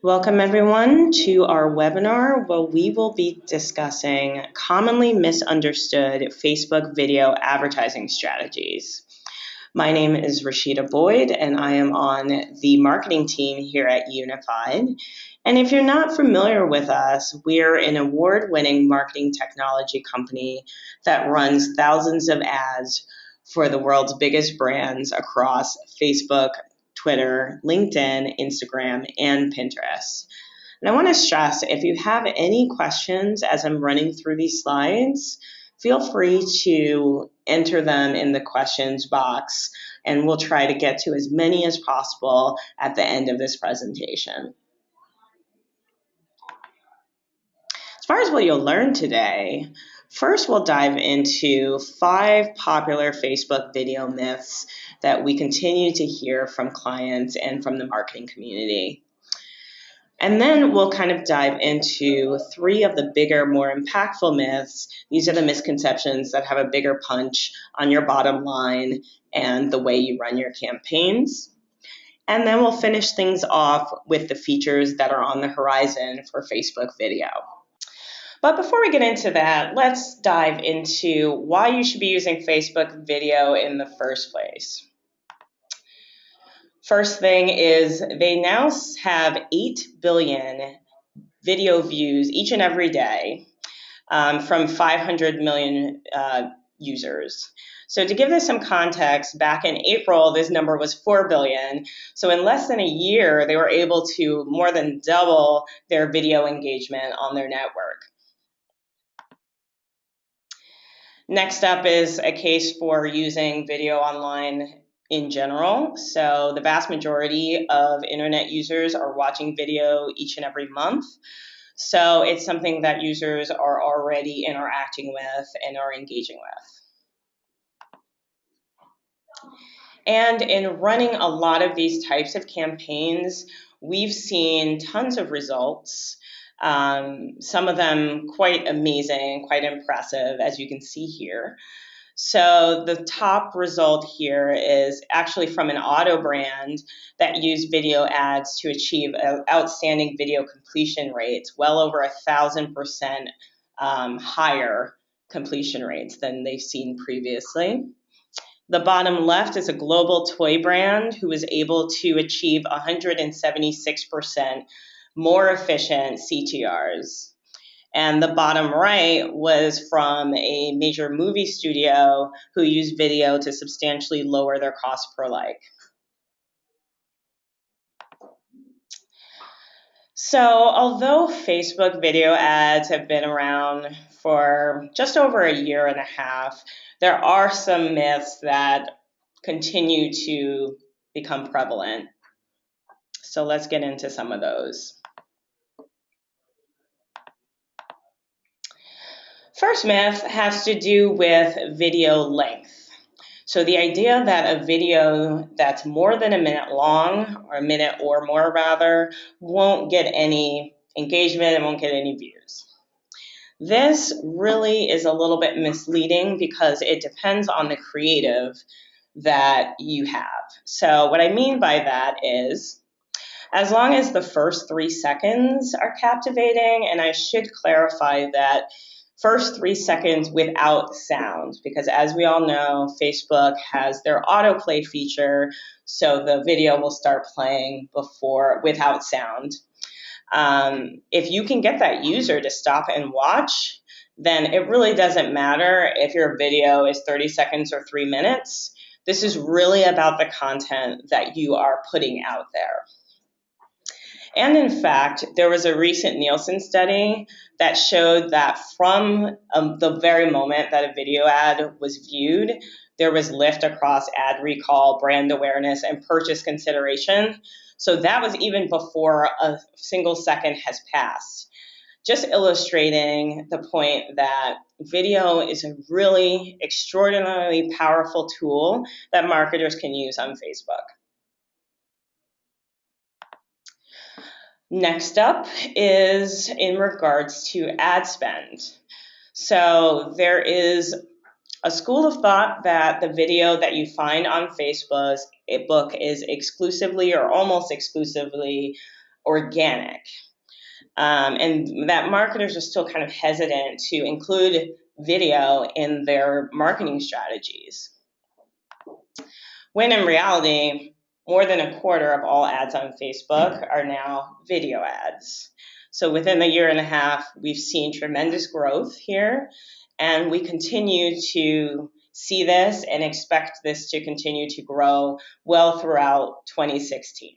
Welcome everyone to our webinar where we will be discussing commonly misunderstood Facebook video advertising strategies. My name is Rashida Boyd and I am on the marketing team here at Unified. And if you're not familiar with us, we're an award-winning marketing technology company that runs thousands of ads for the world's biggest brands across Facebook, Twitter, LinkedIn, Instagram, and Pinterest. And I want to stress, if you have any questions as I'm running through these slides, feel free to enter them in the questions box, and we'll try to get to as many as possible at the end of this presentation. As far as what you'll learn today, first we'll dive into 5 popular Facebook video myths that we continue to hear from clients and from the marketing community. And then we'll kind of dive into 3 of the bigger, more impactful myths. These are the misconceptions that have a bigger punch on your bottom line and the way you run your campaigns. And then we'll finish things off with the features that are on the horizon for Facebook video. But before we get into that, let's dive into why you should be using Facebook video in the first place. First thing is they now have 8 billion video views each and every day from 500 million users. So to give this some context, back in April, this number was 4 billion. So in less than a year, they were able to more than double their video engagement on their network. Next up is a case for using video online in general. So the vast majority of internet users are watching video each and every month. So it's something that users are already interacting with and are engaging with. And in running a lot of these types of campaigns, we've seen tons of results. Some of them quite amazing, quite impressive, as you can see here. So the top result here is actually from an auto brand that used video ads to achieve outstanding video completion rates, well over 1,000% higher completion rates than they've seen previously. The bottom left is a global toy brand who was able to achieve 176% more efficient CTRs. And the bottom right was from a major movie studio who used video to substantially lower their cost per like. So although Facebook video ads have been around for just over a year and a half, there are some myths that continue to become prevalent. So let's get into some of those. First myth has to do with video length. So the idea that a video that's more than a minute long, or a minute or more rather, won't get any engagement and won't get any views. This really is a little bit misleading because it depends on the creative that you have. So what I mean by that is, as long as the first 3 seconds are captivating, and I should clarify that first 3 seconds without sound, because as we all know, Facebook has their autoplay feature, so the video will start playing without sound. If you can get that user to stop and watch, then it really doesn't matter if your video is 30 seconds or 3 minutes. This is really about the content that you are putting out there. And in fact, there was a recent Nielsen study that showed that from the very moment that a video ad was viewed, there was lift across ad recall, brand awareness, and purchase consideration. So that was even before a single second has passed. Just illustrating the point that video is a really extraordinarily powerful tool that marketers can use on Facebook. Next up is in regards to ad spend. So there is a school of thought that the video that you find on Facebook is exclusively or almost exclusively organic. And that marketers are still kind of hesitant to include video in their marketing strategies. When in reality, more than a quarter of all ads on Facebook are now video ads. So within a year and a half, we've seen tremendous growth here, and we continue to see this and expect this to continue to grow well throughout 2016.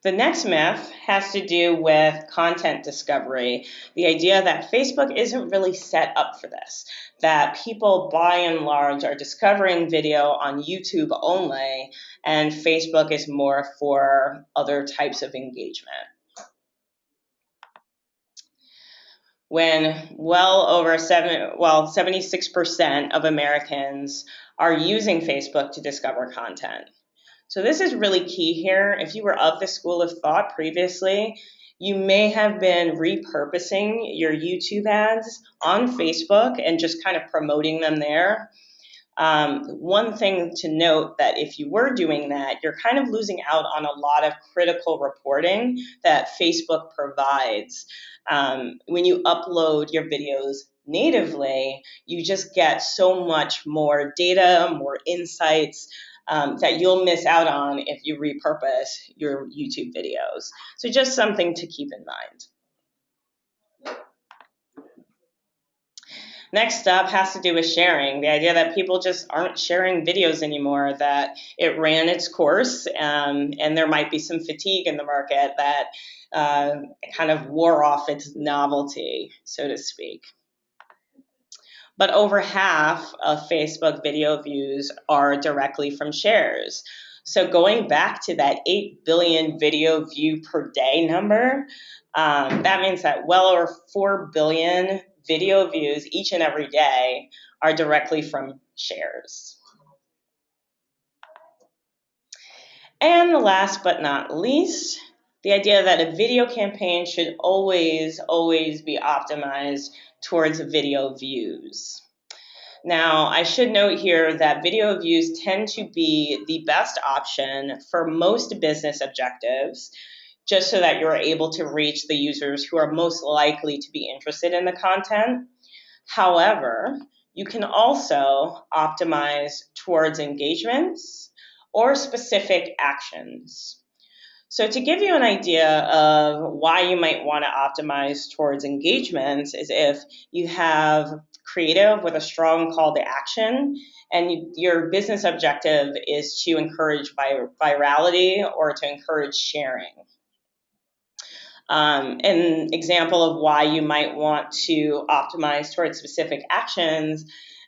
The next myth has to do with content discovery. The idea that Facebook isn't really set up for this, that people by and large are discovering video on YouTube only, and Facebook is more for other types of engagement. When well over 76% of Americans are using Facebook to discover content. So this is really key here. If you were of the school of thought previously, you may have been repurposing your YouTube ads on Facebook and just kind of promoting them there. One thing to note that if you were doing that, you're kind of losing out on a lot of critical reporting that Facebook provides. When you upload your videos natively, you just get so much more data, more insights, that you'll miss out on if you repurpose your YouTube videos. So just something to keep in mind. Next up has to do with sharing. The idea that people just aren't sharing videos anymore, that it ran its course, and there might be some fatigue in the market that kind of wore off its novelty, so to speak. But over half of Facebook video views are directly from shares. So going back to that 8 billion video view per day number, that means that well over 4 billion video views each and every day are directly from shares. And last but not least, the idea that a video campaign should always be optimized towards video views. Now, I should note here that video views tend to be the best option for most business objectives, just so that you're able to reach the users who are most likely to be interested in the content. However, you can also optimize towards engagements or specific actions. So to give you an idea of why you might want to optimize towards engagements is if you have creative with a strong call to action and your business objective is to encourage virality or to encourage sharing. An example of why you might want to optimize towards specific actions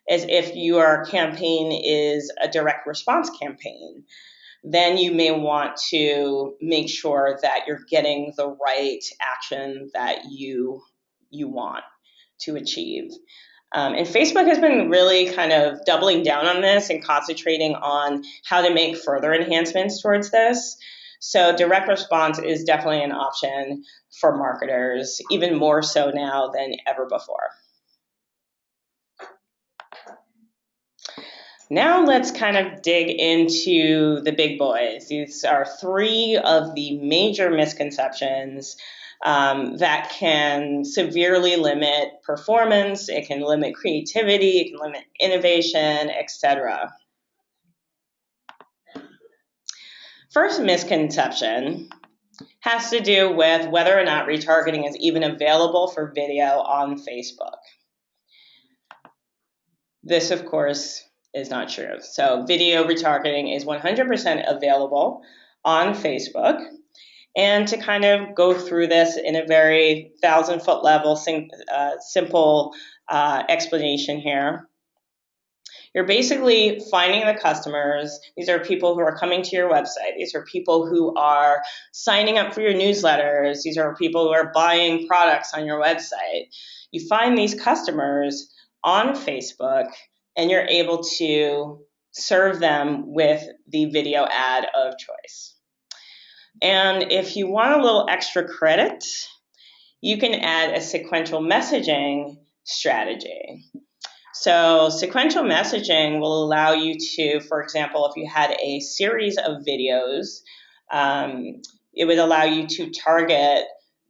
is if your campaign is a direct response campaign. Then you may want to make sure that you're getting the right action that you want to achieve. And Facebook has been really kind of doubling down on this and concentrating on how to make further enhancements towards this. So direct response is definitely an option for marketers, even more so now than ever before. Now let's kind of dig into the big boys. These are 3 of the major misconceptions that can severely limit performance, it can limit creativity, it can limit innovation, etc. First misconception has to do with whether or not retargeting is even available for video on Facebook. This, of course, is not true. So video retargeting is 100% available on Facebook. And to kind of go through this in a very 1,000-foot level, simple explanation here, you're basically finding the customers. These are people who are coming to your website. These are people who are signing up for your newsletters. These are people who are buying products on your website. You find these customers on Facebook, and you're able to serve them with the video ad of choice. And if you want a little extra credit, you can add a sequential messaging strategy. So sequential messaging will allow you to, for example, if you had a series of videos, it would allow you to target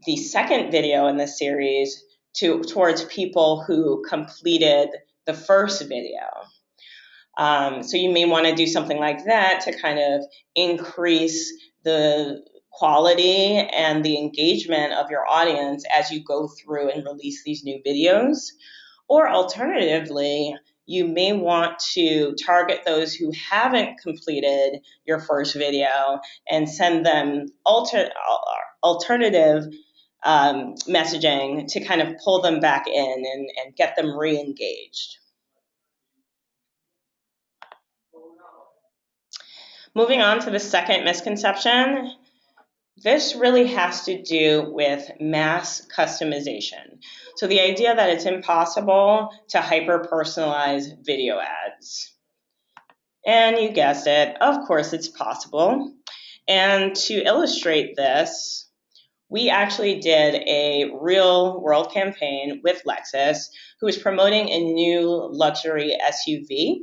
the second video in the series towards people who completed the first video. So you may want to do something like that to kind of increase the quality and the engagement of your audience as you go through and release these new videos. Or alternatively, you may want to target those who haven't completed your first video and send them alternative messaging to kind of pull them back in and get them re-engaged. Moving on to the second misconception, this really has to do with mass customization. So the idea that it's impossible to hyper-personalize video ads. And you guessed it, of course it's possible. And to illustrate this, we actually did a real world campaign with Lexus, who is promoting a new luxury SUV.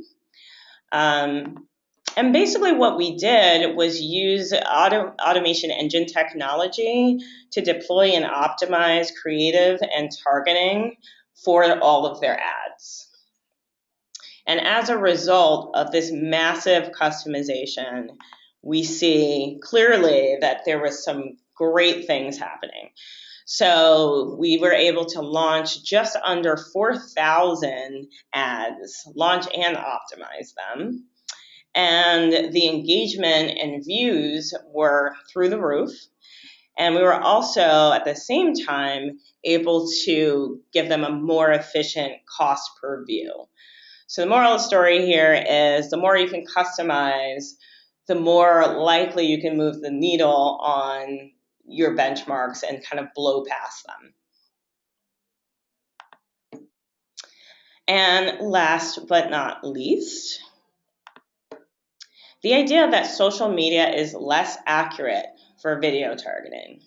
And basically what we did was use automation engine technology to deploy and optimize creative and targeting for all of their ads. And as a result of this massive customization, we see clearly that there was some great things happening. So we were able to launch just under 4,000 ads, launch and optimize them. And the engagement and views were through the roof. And we were also, at the same time, able to give them a more efficient cost per view. So the moral of the story here is the more you can customize, the more likely you can move the needle on your benchmarks and kind of blow past them. And last but not least, the idea that social media is less accurate for video targeting,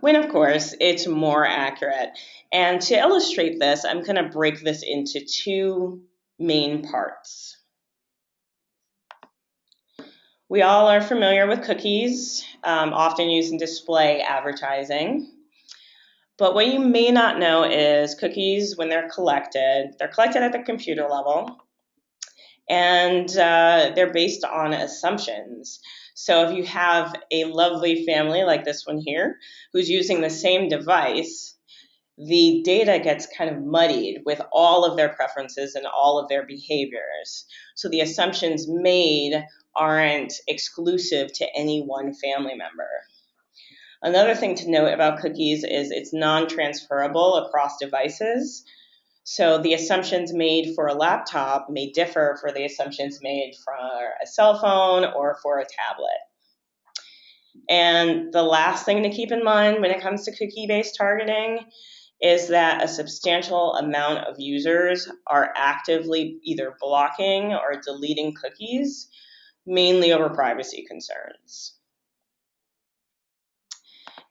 when of course it's more accurate. And to illustrate this, I'm going to break this into two main parts. We all are familiar with cookies, often used in display advertising. But what you may not know is cookies, when they're collected at the computer level, and they're based on assumptions. So if you have a lovely family like this one here, who's using the same device, the data gets kind of muddied with all of their preferences and all of their behaviors. So the assumptions made aren't exclusive to any one family member. Another thing to note about cookies is it's non-transferable across devices. So the assumptions made for a laptop may differ for the assumptions made for a cell phone or for a tablet. And the last thing to keep in mind when it comes to cookie-based targeting is that a substantial amount of users are actively either blocking or deleting cookies, mainly over privacy concerns.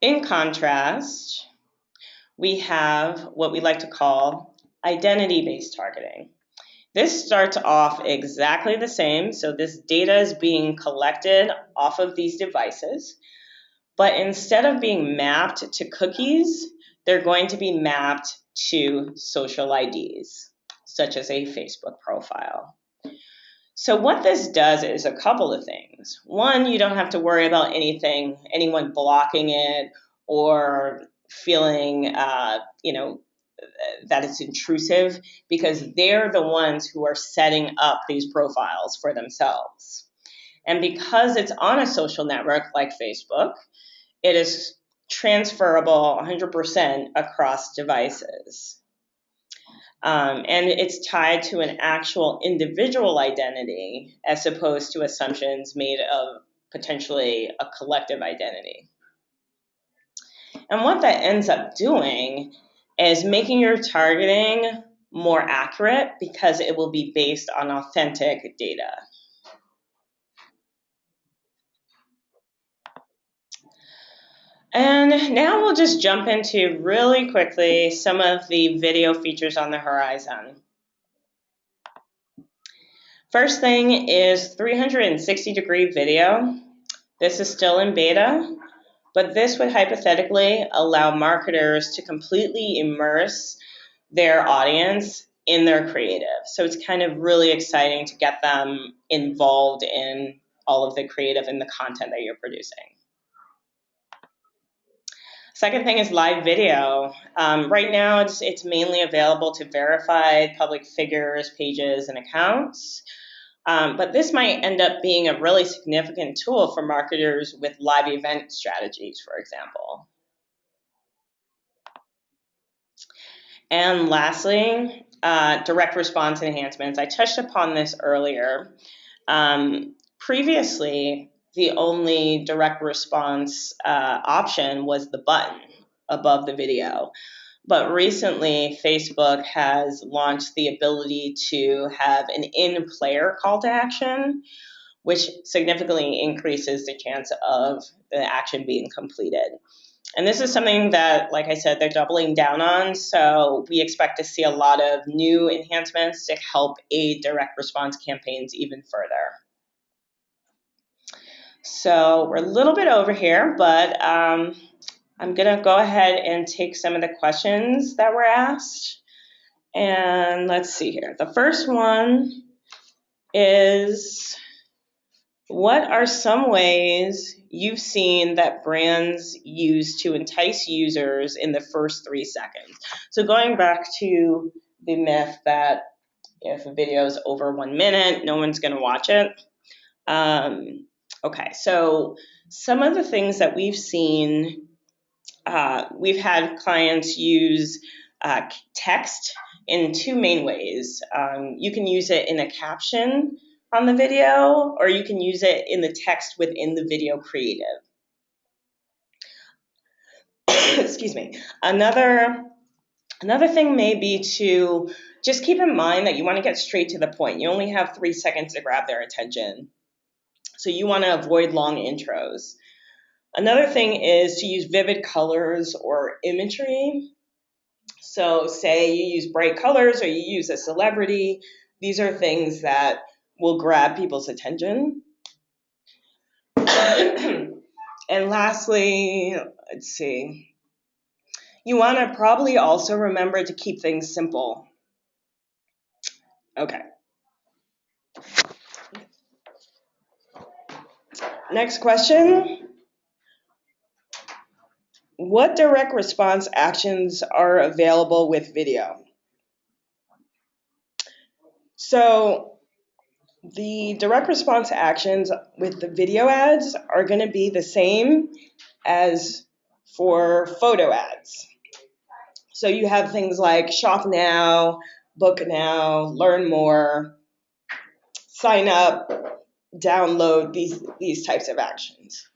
In contrast, we have what we like to call identity-based targeting. This starts off exactly the same, so this data is being collected off of these devices, but instead of being mapped to cookies, they're going to be mapped to social IDs, such as a Facebook profile. So what this does is a couple of things. One, you don't have to worry about anyone blocking it or feeling, that it's intrusive, because they're the ones who are setting up these profiles for themselves. And because it's on a social network like Facebook, it is transferable 100% across devices. And it's tied to an actual individual identity as opposed to assumptions made of potentially a collective identity. And what that ends up doing is making your targeting more accurate because it will be based on authentic data. And now we'll just jump into really quickly some of the video features on the horizon. First thing is 360-degree video. This is still in beta, but this would hypothetically allow marketers to completely immerse their audience in their creative. So it's kind of really exciting to get them involved in all of the creative and the content that you're producing. Second thing is live video. Right now, it's mainly available to verified public figures, pages, and accounts. But this might end up being a really significant tool for marketers with live event strategies, for example. And lastly, direct response enhancements. I touched upon this earlier. Previously, the only direct response option was the button above the video. But recently, Facebook has launched the ability to have an in-player call to action, which significantly increases the chance of the action being completed. And this is something that, like I said, they're doubling down on. So we expect to see a lot of new enhancements to help aid direct response campaigns even further. So we're a little bit over here, but I'm going to go ahead and take some of the questions that were asked. And let's see here. The first one is, what are some ways you've seen that brands use to entice users in the first 3 seconds? So going back to the myth that if a video is over 1 minute, no one's going to watch it. Okay, so some of the things that we've seen, we've had clients use text in 2 main ways. You can use it in a caption on the video, or you can use it in the text within the video creative. Excuse me. Another thing may be to just keep in mind that you want to get straight to the point. You only have 3 seconds to grab their attention. So you want to avoid long intros. Another thing is to use vivid colors or imagery. So say you use bright colors or you use a celebrity. These are things that will grab people's attention. And lastly, let's see. You want to probably also remember to keep things simple. Okay. Next question. What direct response actions are available with video? So the direct response actions with the video ads are going to be the same as for photo ads. So you have things like shop now, book now, learn more, sign up, download, these types of actions.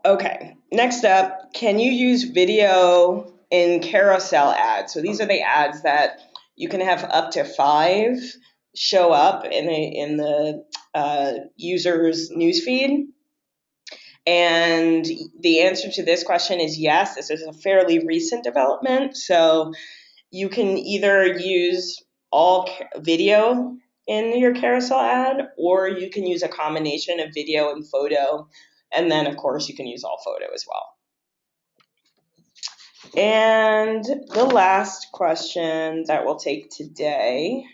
Okay, next up, can you use video in carousel ads? So these are the ads that you can have up to 5 show up in the user's newsfeed. And the answer to this question is yes. This is a fairly recent development. So you can either use all video in your carousel ad, or you can use a combination of video and photo. And then, of course, you can use all photo as well. And the last question that we'll take today,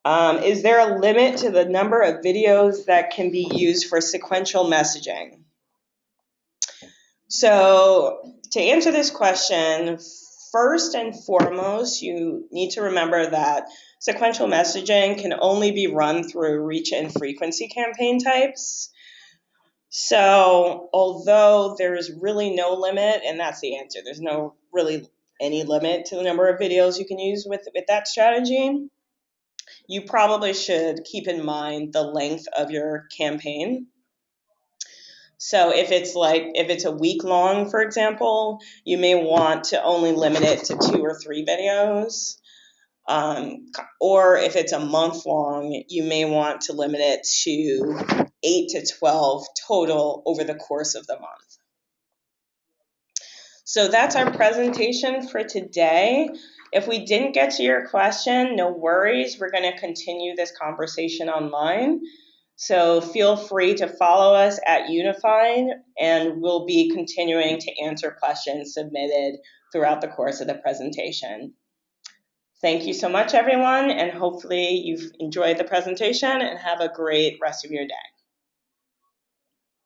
is there a limit to the number of videos that can be used for sequential messaging? So to answer this question, first and foremost, you need to remember that sequential messaging can only be run through reach and frequency campaign types. So although there is really no limit, and that's the answer, there's no really any limit to the number of videos you can use with that strategy, you probably should keep in mind the length of your campaign. So if it's a week long, for example, you may want to only limit it to 2 or 3 videos. Or if it's a month long, you may want to limit it to 8 to 12 total over the course of the month. So that's our presentation for today. If we didn't get to your question, no worries. We're going to continue this conversation online. So feel free to follow us at Unified, and we'll be continuing to answer questions submitted throughout the course of the presentation. Thank you so much, everyone, and hopefully you've enjoyed the presentation and have a great rest of your day.